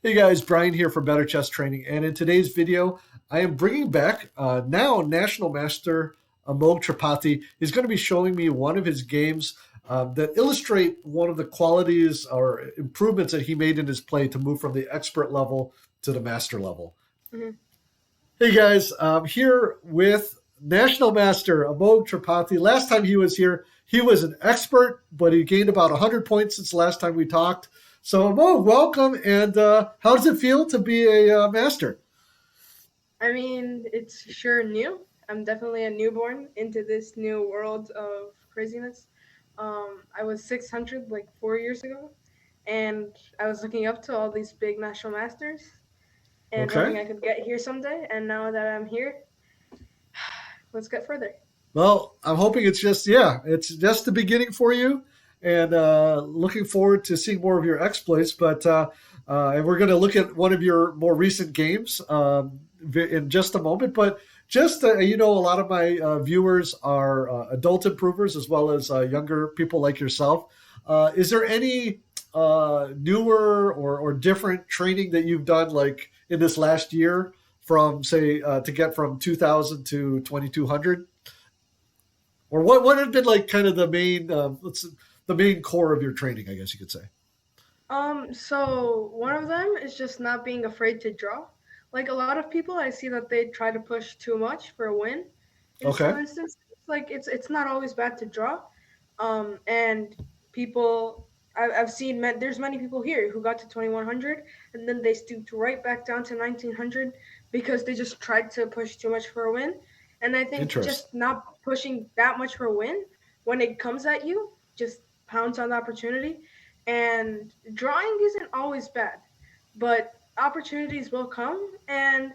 Hey guys, Brian here for Better Chess Training, and in today's video, I am bringing back now National Master Amogh Tripathi. He's going to be showing me one of his games that illustrate one of the qualities or improvements that he made in his play to move from the expert level to the master level. Mhm. Hey guys, I'm here with National Master Amogh Tripathi. Last time he was here, he was an expert, but he gained about 100 points since the last time we talked. So, Amogh, welcome. And how does it feel to be a master? I mean, it's sure new. I'm definitely a newborn into this new world of craziness. I was 600 like 4 years ago, and I was looking up to all these big national masters and hoping Okay. I could get here someday. And now that I'm here, let's get further. Well, I'm hoping it's just the beginning for you, and looking forward to seeing more of your exploits. And we're going to look at one of your more recent games in just a moment. But a lot of my viewers are adult improvers as well as younger people like yourself. Is there any newer or different training that you've done, like in this last year, from say to get from 2000 to 2200? Or what had been like kind of the main core of your training, I guess you could say. So one of them is just not being afraid to draw. Like a lot of people, I see that they try to push too much for a win. In some Okay. instances, like it's not always bad to draw. And people, I've seen there's many people here who got to 2100 and then they stooped right back down to 1900 because they just tried to push too much for a win. And I think Interesting. just not pushing that much for a win, when it comes at you, just pounce on the opportunity. And drawing isn't always bad, but opportunities will come, and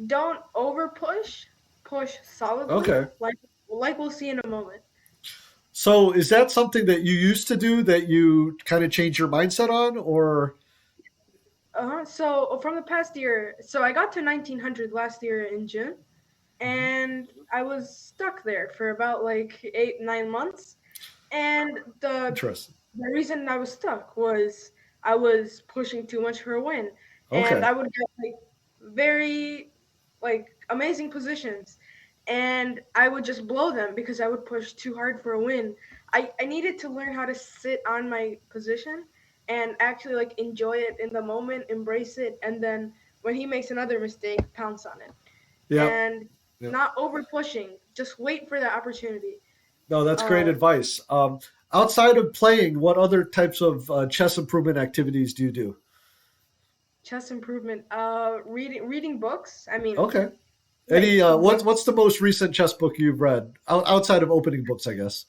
don't over push. Push solidly, Okay. like we'll see in a moment. So is that something that you used to do that you kind of changed your mindset on, or So from the past year, so I got to 1900 last year in June, and I was stuck there for about like 8 9 months. And interesting? the reason I was stuck was I was pushing too much for a win, and Okay. I would get like very like amazing positions, and I would just blow them because I would push too hard for a win. I needed to learn how to sit on my position and actually like enjoy it in the moment, embrace it, and then when he makes another mistake, pounce on it. Yep. And Yep. not over pushing, just wait for the opportunity. No, that's great Um, advice. Outside of playing, what other types of chess improvement activities do you do? Chess improvement. Reading books. I mean, Okay. like Any the what's the most recent chess book you've read outside of opening books, I guess?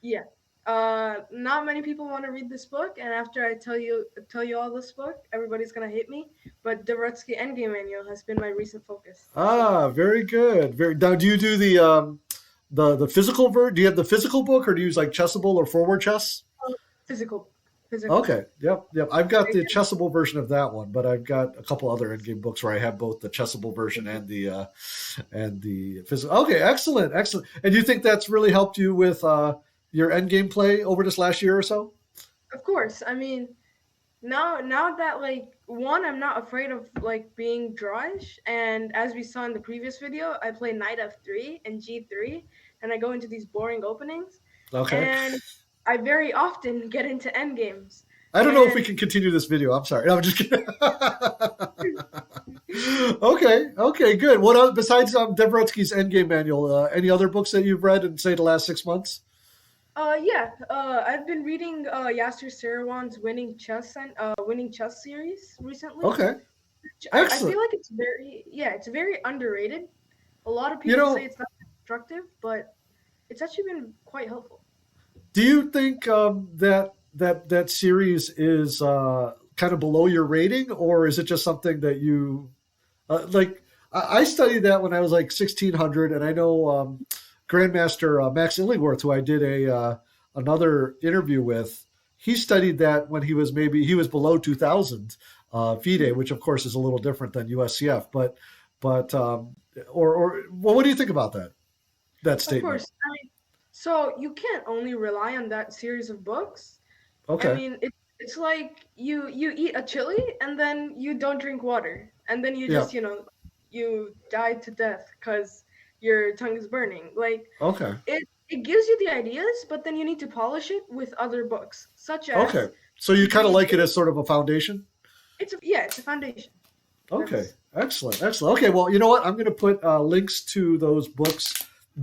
yeah. Not many people want to read this book, and after I tell you all this book, everybody's gonna hate me. But the Rutsky Endgame Manual has been my recent focus. So Ah, very good. Very now. Do you do the physical Do you have the physical book, or do you use like Chessable or Forward Chess? physical, physical. Okay. Yep. Yep. I've got the Chessable version of that one, but I've got a couple other endgame books where I have both the Chessable version and the physical. Okay. Excellent. Excellent. And you think that's really helped you with your endgame play over this last year or so? Of course. I mean, now that like one, I'm not afraid of like being drawish, and as we saw in the previous video, I play knight f3 and g3, and I go into these boring openings, Okay. and I very often get into endgames. I don't know if we And can continue this video. I'm sorry. No, I'm just kidding. Okay. Okay. Good. What else, besides Debrutsky's Endgame Manual? Any other books that you've read in say the last 6 months? yeah, I've been reading Yasser Seirawan's Winning Chess series recently. Okay. Which I feel Excellent. like it's very underrated. A lot of You people say know, it's not constructive, but it's actually been quite helpful. do you think that series is kind of below your rating, or is it just something that you like? I studied that when I was like 1600, and I know Grandmaster Max Illingworth, who I did a another interview with. He studied that when he was below 2000 FIDE, Mhm. which of course is a little different than USCF. But or well, what do you think about that Of statement? course, so you can't only rely on that series of books. I Okay. mean, It's like you eat a chili and then you don't drink water, and then you Yeah. just you die to death because your tongue is burning. Like Okay. it gives you the ideas, but then you need to polish it with other books, such Okay. as So you kind of the like it as sort of a foundation? it's a foundation. Okay. That's Excellent. Excellent. Okay. Well, you know what? I'm going to put links to those books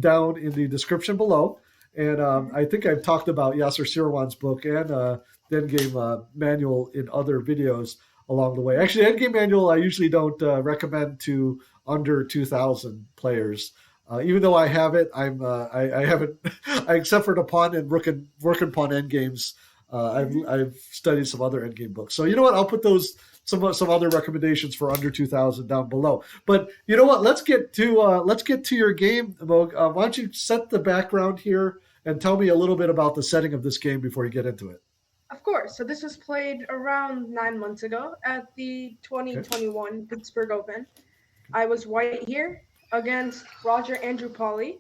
down in the description below. And mhm. I think I've talked about Yasser Sirwan's book and the Endgame Manual in other videos along the way. Actually, Endgame Manual I usually don't recommend to under 2,000 players. Even though I have it, I haven't, except for the pawn and rook and pawn endgames. Mhm. I've studied some other endgame books. So you know what? I'll put those some other recommendations for under 2,000 down below. But you know what? Let's get to your game, Amogh. Why don't you set the background here and tell me a little bit about the setting of this game before you get into it? Of course. So this was played around 9 months ago at the Okay. 2021 Pittsburgh Open. I was white here against Roger Andrew Pauly,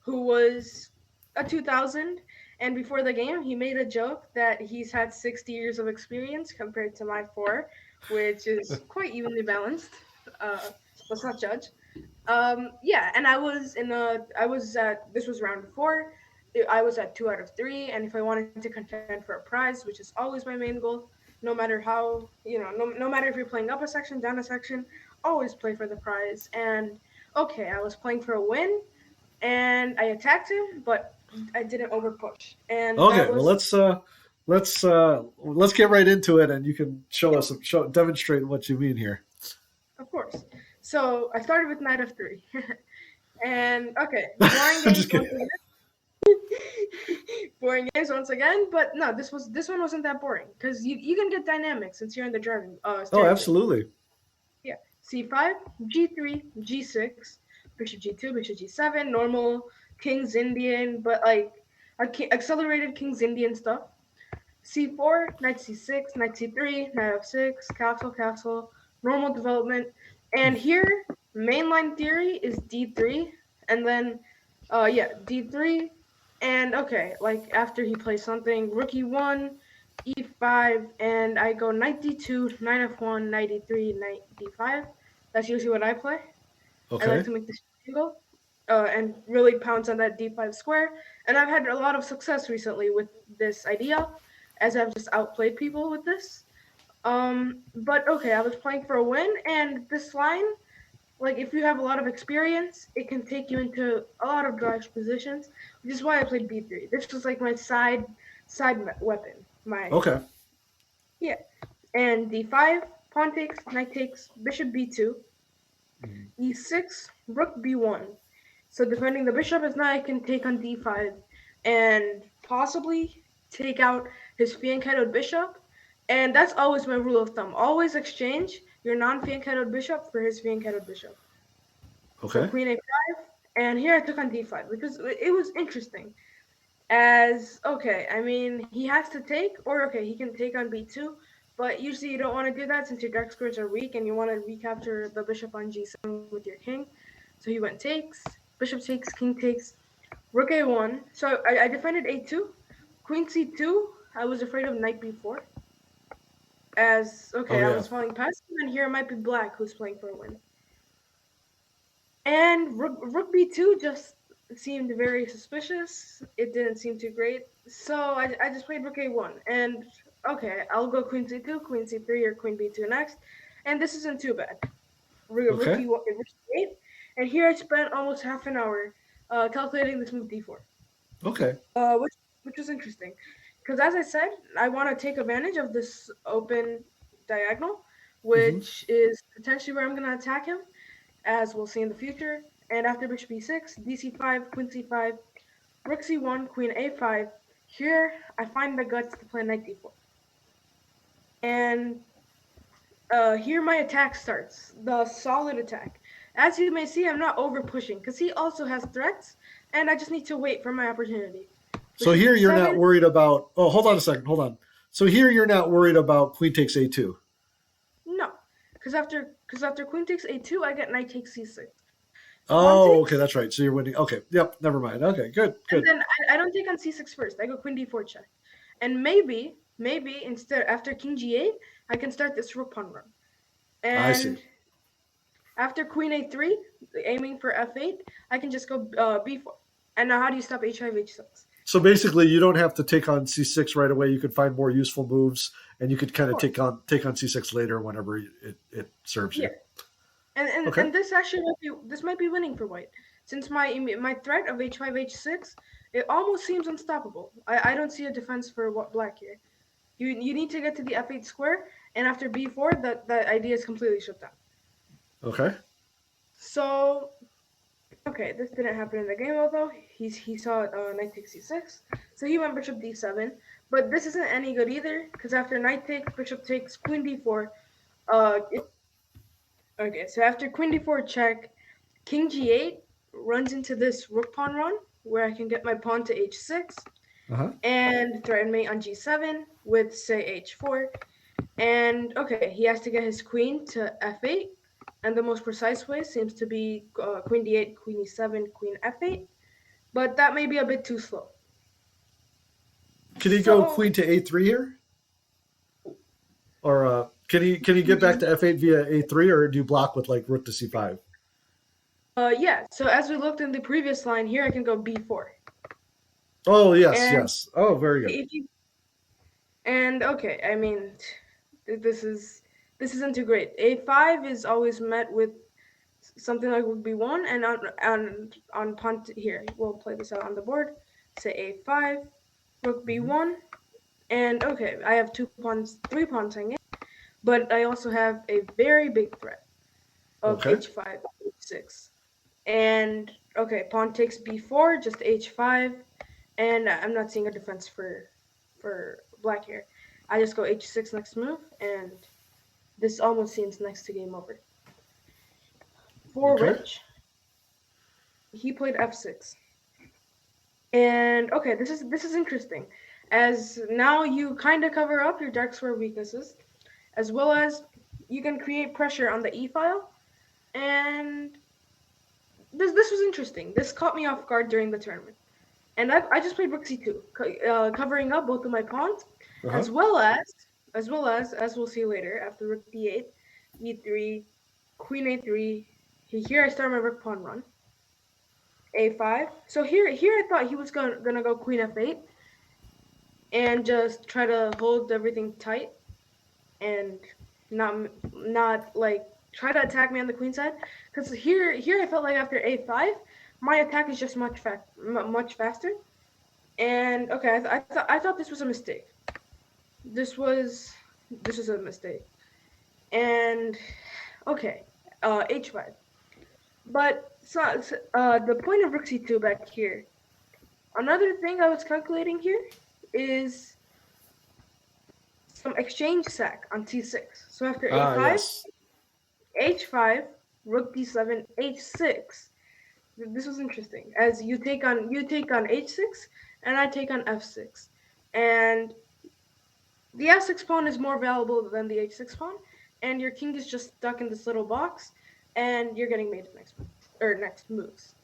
who was a 2000. And before the game, he made a joke that he's had 60 years of experience compared to my four, which is quite evenly balanced. Uh, let's not judge. Yeah, and I was at, this was round four. I was at 2 out of 3, and if I wanted to contend for a prize, which is always my main goal, no matter how, no matter if you're playing up a section, down a section, always play for the prize. And okay, I was playing for a win, and I attacked him, but I didn't over push, and that Okay. Well, was let's get right into it, and you can show yeah, us demonstrate what you mean here. of course. So I started with knight of 3, and okay, boring I'm games just once kidding. again. Boring games once again, but no, this one wasn't that boring because you can get dynamic since you're in the driving Oh, steering wheel. absolutely. Yeah, c5, g3, g6, bishop g2, bishop g7, normal King's Indian, but like accelerated King's Indian stuff. C4, knight c6, knight c3, knight f6, castle, castle, normal development. And here, mainline theory is d3, and then, yeah, d3. And okay, like after he plays something, rook e1, e5, and I go knight d2, knight f1, knight e3, knight d5. That's usually what I play. I like Okay. to make this triangle and really pounce on that d5 square. And I've had a lot of success recently with this idea, as I've just outplayed people with this. But okay, I was playing for a win, and this line, like if you have a lot of experience, it can take you into a lot of dodge positions, which is why I played b3. This was like my weapon. My Okay. yeah, and d5, pawn takes, knight takes, bishop b2, Mhm. e6, rook b1. So defending the bishop is now I can take on d5 and possibly take out his fianchettoed bishop. And that's always my rule of thumb. Always exchange your non-fianchettoed bishop for his fianchettoed bishop. So Okay. queen a5, and here I took on d5 because it was interesting. As okay, I mean he has to take, or okay he can take on b2, but usually you don't want to do that since your dark squares are weak and you want to recapture the bishop on g7 with your king. So he went takes, bishop takes, king takes, rook a1. So I defended a2, queen c2. I was afraid of knight b4. As Oh okay, I yeah. was falling passive, and here it might be black who's playing for a win. And rook b2 just seemed very suspicious. It didn't seem too great. So I just played rook a1. And okay, I'll go queen c2, queen c3, or queen b2 next. And this isn't too bad. Rook Okay. e1, rook e8. And here I spent almost half an hour calculating this move d4, Okay. which was interesting. Because as I said, I want to take advantage of this open diagonal, Hmm. which is potentially where I'm going to attack him, as we'll see in the future. And after bishop e6, dc5, queen c5, rook c1, queen a5. Here, I find the guts to play knight d4. And here my attack starts, the solid attack. As you may see, I'm not over pushing, because he also has threats, and I just need to wait for my opportunity. So Bishop here you're not e7, worried about. Oh, hold on a second. Hold on. So here you're not worried about queen takes a2. no. Because after queen takes a2, I get knight takes c6. Pawn Oh, okay, takes, that's right. So you're winning. Okay, yep. Never mind. Okay, good, and good. then I don't take on c6 first. I go queen d4 check. And maybe maybe instead after king g8, I can start this rook pawn run. I see. And after queen a3, aiming for f8, I can just go b4. And now how do you stop h5, h6? So basically, you don't have to take on c6 right away. You could find more useful moves, and you could kind Of of take course. on c6 later whenever it serves Yeah. you. And Okay. this actually might be winning for white, since my threat of h5 h6, it almost seems unstoppable. I don't see a defense for what black here. You need to get to the f8 square, and after b4, that idea is completely shut down. Okay. So okay, this didn't happen in the game, although he saw knight takes c6, so he went bishop d7. But this isn't any good either, because after knight takes, bishop takes, queen d4. Okay, so after queen d4 check, king g8 runs into this rook pawn run, where I can get my pawn to h6 Uh huh. and threaten mate on g7 with say h4. And okay, he has to get his queen to f8, and the most precise way seems to be queen d8, queen e7, queen f8. But that may be a bit too slow. Can he go So, queen to a3 here, or can he get back to f8 via a3, or do you block with like rook to c5? yeah. So as we looked in the previous line, here I can go b4, Oh yes, and yes. Oh, very good. if you and okay, I mean, this is this isn't too great. A5 is always met with something like rook b1, and on pawn here we'll play this out on the board. Say a5, rook Hmm. b1, and okay, I have 2 pawns, 3 pawns hanging, but I also have a very big threat of Okay. h5, h6, and okay, pawn takes b4, just h5, and I'm not seeing a defense for black here. I just go h6 next move, and this almost seems next to game over. For Okay. which he played f6. And okay, this is interesting, as now you kind of cover up your dark square weaknesses, as well as you can create pressure on the e file. And this was interesting. This caught me off guard during the tournament. And I just played rook c2, covering up both of my pawns, Uh huh. as well as we'll see later after rook d8, e3, queen a3. Here I start my rook pawn run, a5. So here I thought he was gonna go queen f8 and just try to hold everything tight and not like try to attack me on the queen side, because here I felt like after a5 my attack is just much faster. And okay, I thought this was a mistake. This was this was a mistake. And okay, h5. But the point of rook c2 back here. Another thing I was calculating here is some exchange sack on c6. So after Ah, a5, yes. h5, rook d7, h6. This was interesting, as you take on h6 and I take on f6, and the f6 pawn is more valuable than the h6 pawn, and your king is just stuck in this little box, and you're getting made next moves.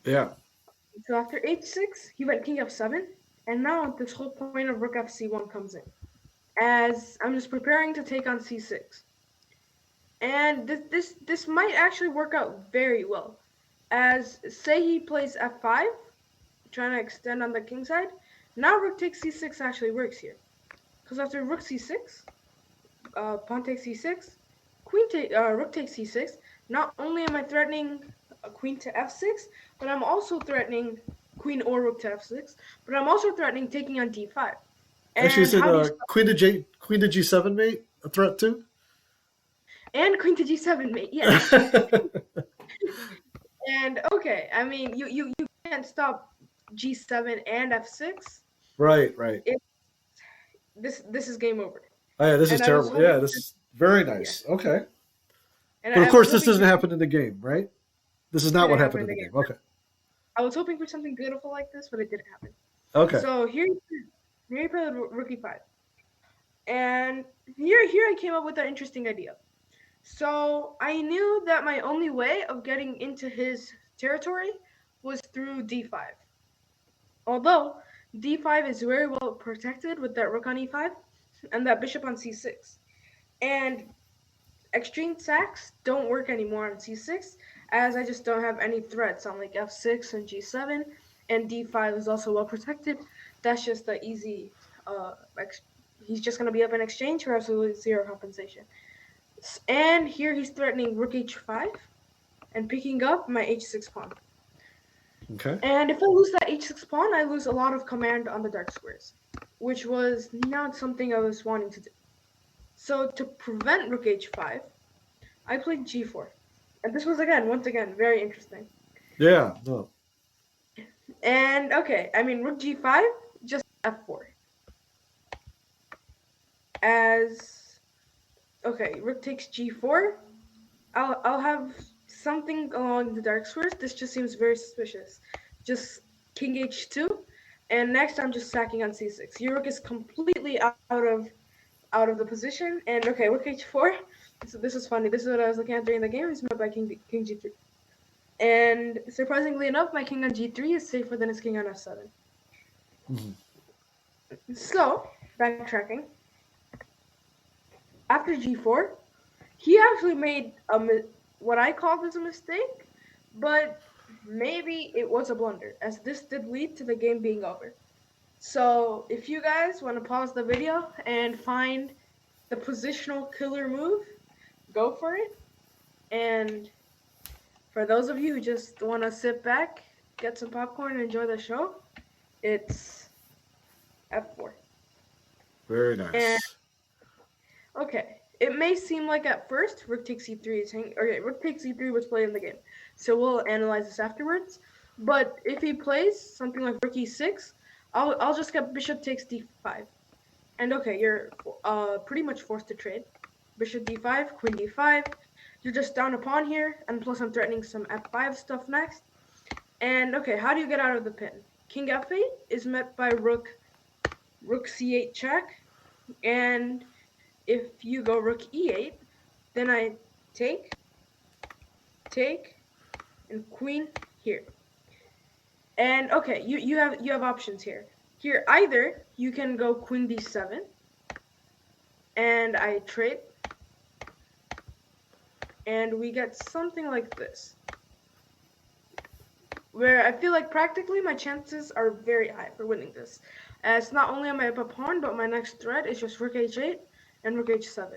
Yeah. So after h6, he went king f7, and now this whole point of rook fc1 comes in, as I'm just preparing to take on c6. And this might actually work out very well. As say he plays f5, trying to extend on the king side. Now rook takes c6 actually works here, because after rook c6, pawn takes c6, rook takes c6. Not only am I threatening a queen to f6, but I'm also threatening queen or rook to f6. But I'm also threatening taking on d5. Actually, And is it how do you stop? Queen to G7 mate a threat too? And queen to g7, mate. Yes. And okay, I mean you can't stop g7 and f6. Right, right. It, this is game over. Oh, yeah, this is And I was terrible. hoping Yeah, this is very yeah, nice. Okay. and But of I was course, this hoping for doesn't happen in the game, right? This is not what didn't happen happened in in the the game. game. Okay. I was hoping for something beautiful like this, but it didn't happen. Okay. So here you play rook e5, and here I came up with an interesting idea. So I knew that my only way of getting into his territory was through d5. Although D5 is very well protected with that rook on E5 and that bishop on C6. And extreme sacks don't work anymore on C6 as I just don't have any threats on like F6 and G7, and D5 is also well protected. That's just the easy. He's just gonna be up in exchange for absolutely zero compensation. And here he's threatening Rook H5 and picking up my H6 pawn. Okay. And if I lose that H6 pawn, I lose a lot of command on the dark squares, which was not something I was wanting to do. So to prevent Rook H5, I played G4. And this was once again, very interesting. Yeah. No. And okay, I mean Rook G5, just F4. As okay, Rook takes G4. I'll have something along the dark squares. This just seems very suspicious. Just King H2, and next I'm just sacking on C6. Your Rook is completely out of the position. And okay, Rook H4. So this is funny. This is what I was looking at during the game. It's met by King G3. And surprisingly enough, my king on G3 is safer than his king on F7. Mm-hmm. So, backtracking. After G4, he actually made what I called as a mistake, but maybe it was a blunder, as this did lead to the game being over. So, if you guys want to pause the video and find the positional killer move, go for it. And for those of you who just want to sit back, get some popcorn, and enjoy the show, it's F4. Very nice. And okay, it may seem like at first Rook takes E3 is hanging. Okay, Rook takes E3 was played in the game, so we'll analyze this afterwards. But if he plays something like Rook E6, I'll just get Bishop takes D5, and okay, you're pretty much forced to trade. Bishop D5, Queen D5. You're just down a pawn here, and plus I'm threatening some F5 stuff next. And okay, how do you get out of the pin? King F8 is met by Rook C8 check, and if you go Rook E8, then I take, and Queen here. And okay, you have options here. Here either you can go Queen D7, and I trade, and we get something like this, where I feel like practically my chances are very high for winning this, as not only am I up a pawn, but my next threat is just Rook H8 and Rook H7.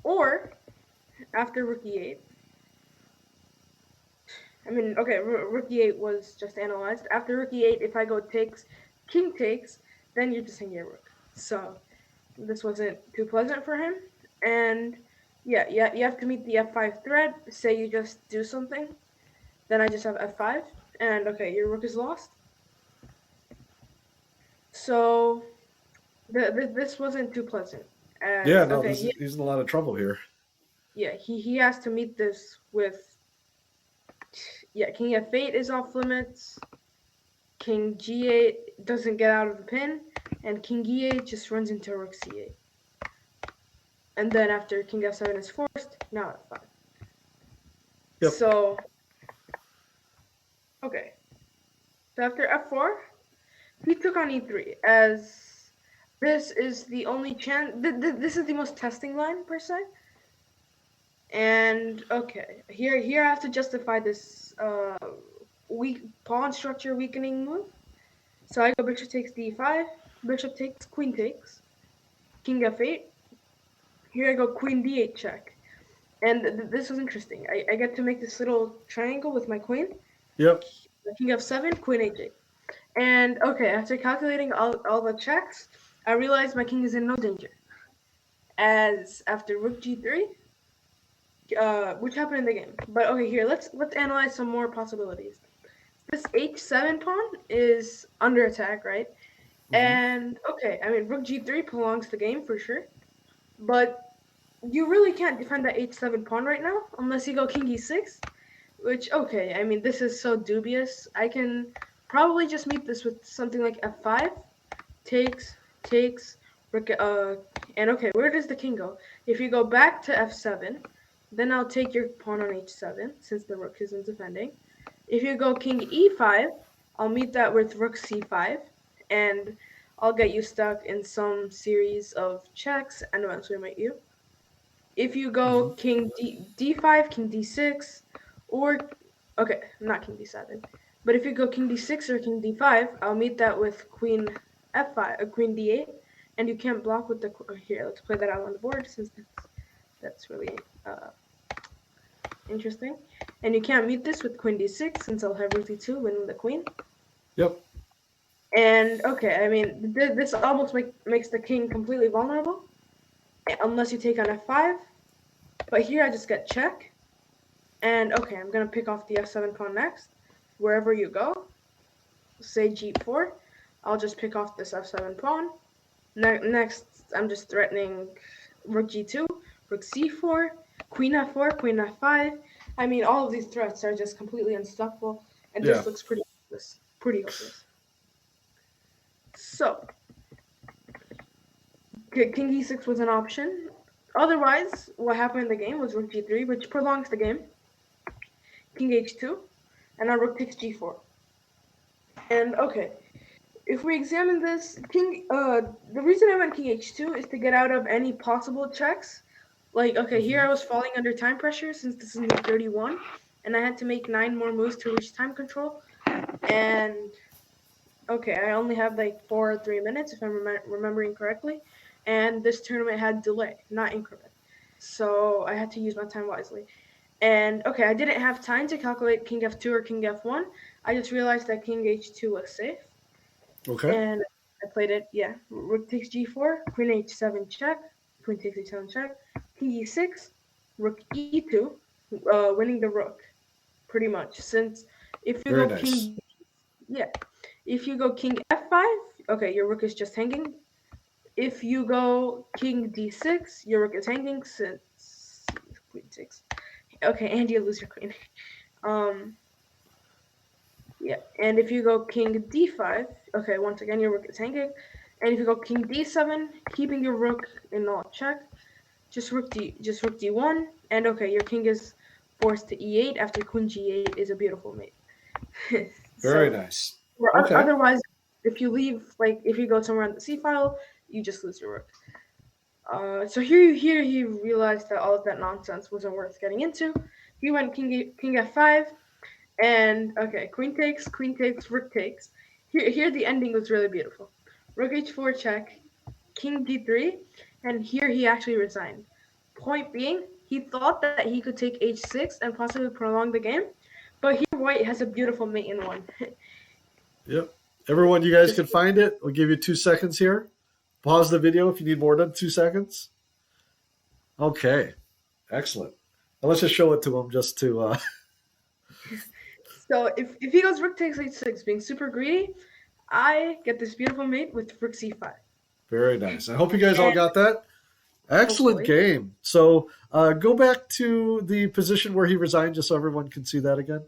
Or, after Rook E8, I mean, okay, Rook E8 was just analyzed. After Rook E8, if I go takes, King takes, then you're just hanging your Rook. So, this wasn't too pleasant for him. And, yeah, you have to meet the F5 threat. Say you just do something. Then I just have F5. And, okay, your Rook is lost. So, this wasn't too pleasant. Yeah, no, okay, he's in a lot of trouble here. Yeah, he has to meet this with, yeah, King F8 is off limits, King G8 doesn't get out of the pin, and King E8 just runs into Rook C8. And then after King F7 is forced, now F5. Yep. So, okay. So after F4, he took on E3, as this is the only chance, this is the most testing line, per se. And okay, here I have to justify this weak pawn structure weakening move. So I go bishop takes d5, bishop takes, queen takes, king f8. Here I go queen d8 check. And this was interesting. I get to make this little triangle with my queen. Yep. King f7, queen h8. And okay, after calculating all the checks, I realized my king is in no danger. As after rook g3, which happened in the game. But okay, here let's analyze some more possibilities. This h7 pawn is under attack, right? Mm-hmm. And okay, I mean rook g3 prolongs the game for sure, but you really can't defend that h7 pawn right now unless you go king e6, which okay, I mean this is so dubious. I can probably just meet this with something like f5, takes, and okay, where does the king go? If you go back to f7, then I'll take your pawn on h7 since the rook isn't defending. If you go king e5, I'll meet that with rook c5, and I'll get you stuck in some series of checks and eventually mate you. If you go Hmm. king d5, king d6, or okay, not king d7, but if you go king d6 or king d5, I'll meet that with queen f5, queen d8, and you can't block with the here. Let's play that out on the board since that's really interesting. And you can't meet this with queen d6 since I'll have rook d2 winning the queen. Yep. And okay, I mean this almost makes the king completely vulnerable unless you take on f5. But here I just get check. And okay, I'm gonna pick off the f7 pawn next. Wherever you go, say g4, I'll just pick off this f7 pawn. Next, I'm just threatening rook g2, rook c4, queen f4, queen f5. I mean, all of these threats are just completely unstoppable, and Yeah. this looks pretty hopeless. Pretty hopeless. So, king e6 was an option. Otherwise, what happened in the game was rook g3, which prolongs the game. King h2, and now rook takes g4. And okay, if we examine this, the reason I went king h2 is to get out of any possible checks. Like, okay, here I Hmm. was falling under time pressure since this is move 31, and I had to make 9 more moves to reach time control. And okay, I only have like 4 or 3 minutes if I'm remembering correctly. And this tournament had delay, not increment. So I had to use my time wisely. And okay, I didn't have time to calculate king f2 or king f1. I just realized that king h2 was safe. Okay. And I played it, yeah. Rook takes g4, queen h7 check, queen takes h7 check, king e6, rook e2, winning the rook, pretty much. Since if you Very go nice. king, yeah, if you go king f5, okay, your rook is just hanging. If you go king d6, your rook is hanging since queen 6. Okay, and you lose your queen. Um, Yeah, and if you go king d5, okay, once again your rook is hanging. And if you go king d7, keeping your rook in all check, just rook d1, and okay, your king is forced to e8 after queen g8 is a beautiful mate. Very So, nice. Okay. otherwise, if you leave, like if you go somewhere on the c file, you just lose your rook. So here he realized that all of that nonsense wasn't worth getting into. He went king f5, and okay, queen takes, rook takes. Here the ending was really beautiful. Rook h4 check, king d3, and here he actually resigned. Point being, he thought that he could take h6 and possibly prolong the game, but here white has a beautiful mate in one. Yep. Everyone, you guys Just can find it. We'll give you 2 seconds here. Pause the video if you need more than 2 seconds. Okay. Excellent. Now let's just show it to him just to. so if he goes rook takes h6, being super greedy, I get this beautiful mate with rook c5. Very nice. I hope you guys all And got that. Excellent hopefully, game. So go back to the position where he resigned just so everyone can see that again.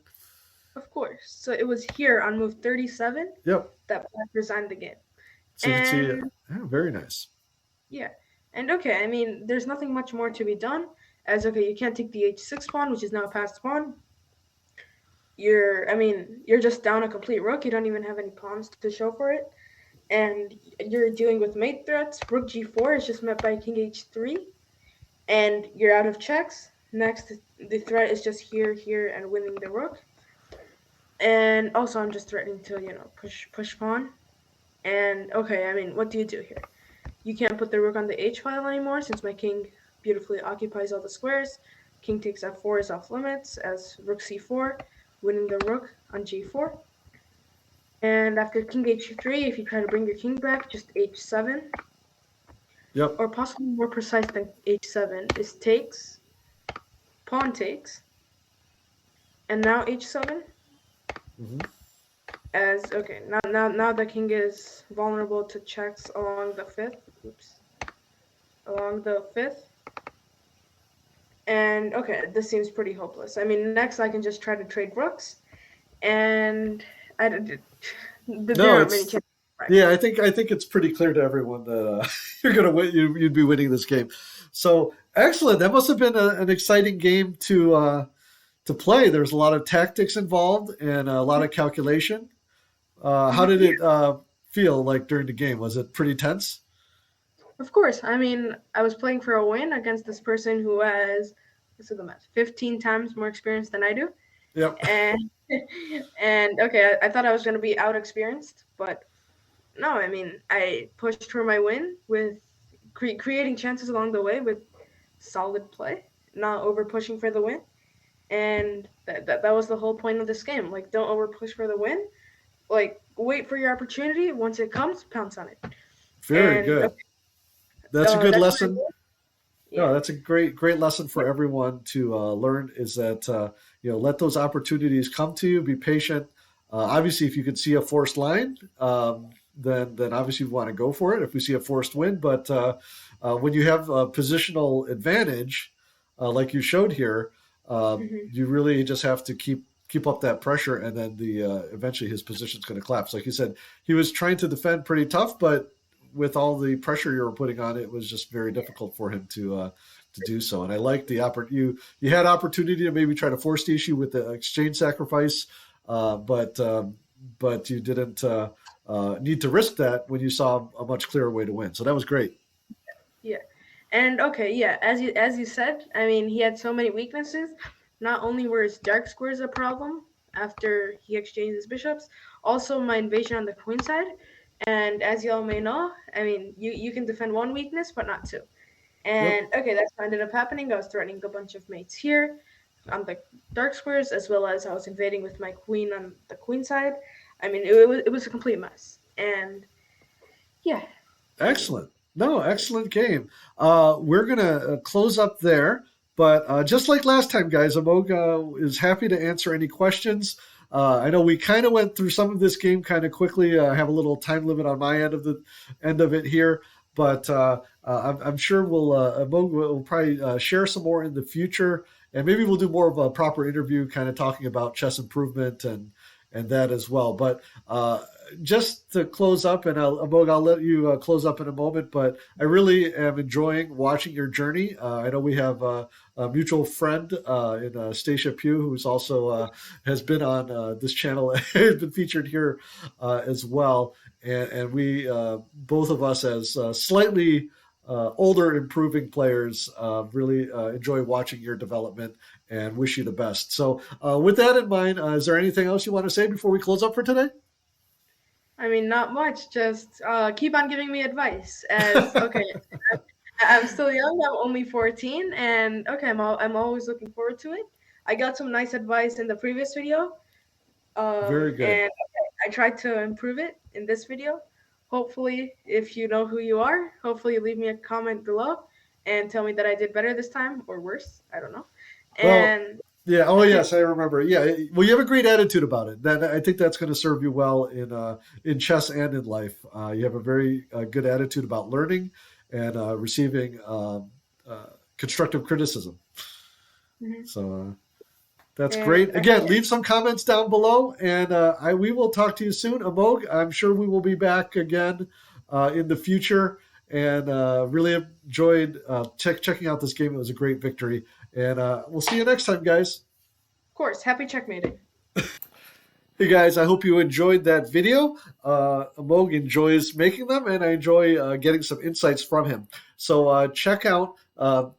of course. So it was here on move 37 Yep. that Black resigned the game. So you can see. And Yeah, very nice. yeah. And okay, I mean, there's nothing much more to be done. As okay, you can't take the h6 pawn, which is now a passed pawn. You're just down a complete rook. You don't even have any pawns to show for it. And you're dealing with mate threats. Rook g4 is just met by king h3. And you're out of checks. Next, the threat is just here, and winning the rook. And also, I'm just threatening to, push pawn. And okay, I mean, what do you do here? You can't put the rook on the h file anymore since my king beautifully occupies all the squares. King takes f4 is off limits as rook c4, winning the rook on g4. And after king h3, if you try to bring your king back, just h7. Yep. Or possibly more precise than h7 is takes, pawn takes, and now h7. Hmm. As okay, now the king is vulnerable to checks along the fifth. Along the fifth. And okay, this seems pretty hopeless. I mean, next I can just try to trade rooks, and there No, aren't many it's chances. Right. yeah. I think it's pretty clear to everyone that you're gonna win. You'd be winning this game. So excellent. That must have been an exciting game to play. There's a lot of tactics involved and a lot of calculation. How did it feel like during the game? Was it pretty tense? Of course. I mean, I was playing for a win against this person who has, let's do the math, 15 times more experience than I do. Yep. And and okay, I thought I was going to be out experienced, but no, I mean, I pushed for my win with creating chances along the way with solid play, not over pushing for the win. And that was the whole point of this game. Like, don't over push for the win. Like, wait for your opportunity. Once it comes, pounce on it. Very And good. That's a good that's what I lesson. did. No, Yeah. that's a great lesson for everyone to learn is that, let those opportunities come to you, be patient. Obviously, if you can see a forced line, then obviously you want to go for it if we see a forced win. But when you have a positional advantage, like you showed here, Hmm. you really just have to keep up that pressure, and then the eventually his position's going to collapse. Like you said, he was trying to defend pretty tough, but with all the pressure you were putting on, it was just very difficult for him to do so. And I like the you had opportunity to maybe try to force the issue with the exchange sacrifice, but you didn't need to risk that when you saw a much clearer way to win. So that was great. Yeah. And okay, yeah, as you said, I mean, he had so many weaknesses. Not only were his dark squares a problem after he exchanged his bishops, also my invasion on the queen side. And as y'all may know, I mean, you can defend one weakness, but not two. Yep. And okay, that's what ended up happening. I was threatening a bunch of mates here on the dark squares, as well as I was invading with my queen on the queen side. I mean, it was a complete mess. And yeah, I mean, Excellent. No, excellent game. We're going to close up there. But just like last time, guys, Amogh is happy to answer any questions. I know we kind of went through some of this game kind of quickly. I have a little time limit on my end of it here, but I'm sure Amogh will probably share some more in the future, and maybe we'll do more of a proper interview, kind of talking about chess improvement and that as well. But just to close up, and Amogh, I'll let you close up in a moment, but I really am enjoying watching your journey. I know we have a mutual friend in Stacia Pugh, who's also has been on this channel, has been featured here as well. And we, both of us as slightly older, improving players, really enjoy watching your development and wish you the best. So, with that in mind, is there anything else you want to say before we close up for today? I mean, not much. Just keep on giving me advice. As okay, I'm still young. I'm only 14, and okay, I'm always looking forward to it. I got some nice advice in the previous video, Very good. and I tried to improve it in this video. Hopefully, if you know who you are, hopefully you leave me a comment below and tell me that I did better this time or worse. I don't know. Well, And yeah. Oh, yes, I remember. Yeah. Well, you have a great attitude about it. That I think that's going to serve you well in chess and in life. You have a very good attitude about learning and receiving constructive criticism. Mhm. So that's and great. Again, leave some comments down below, and we will talk to you soon, Amogh. I'm sure we will be back again in the future. And really enjoyed checking out this game. It was a great victory. And we'll see you next time, guys. of course, happy checkmating. Hey, guys, I hope you enjoyed that video. Amogh enjoys making them, and I enjoy getting some insights from him. So check out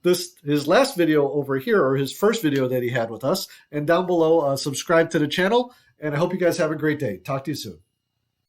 his last video over here, or his first video that he had with us. And down below, subscribe to the channel. And I hope you guys have a great day. Talk to you soon.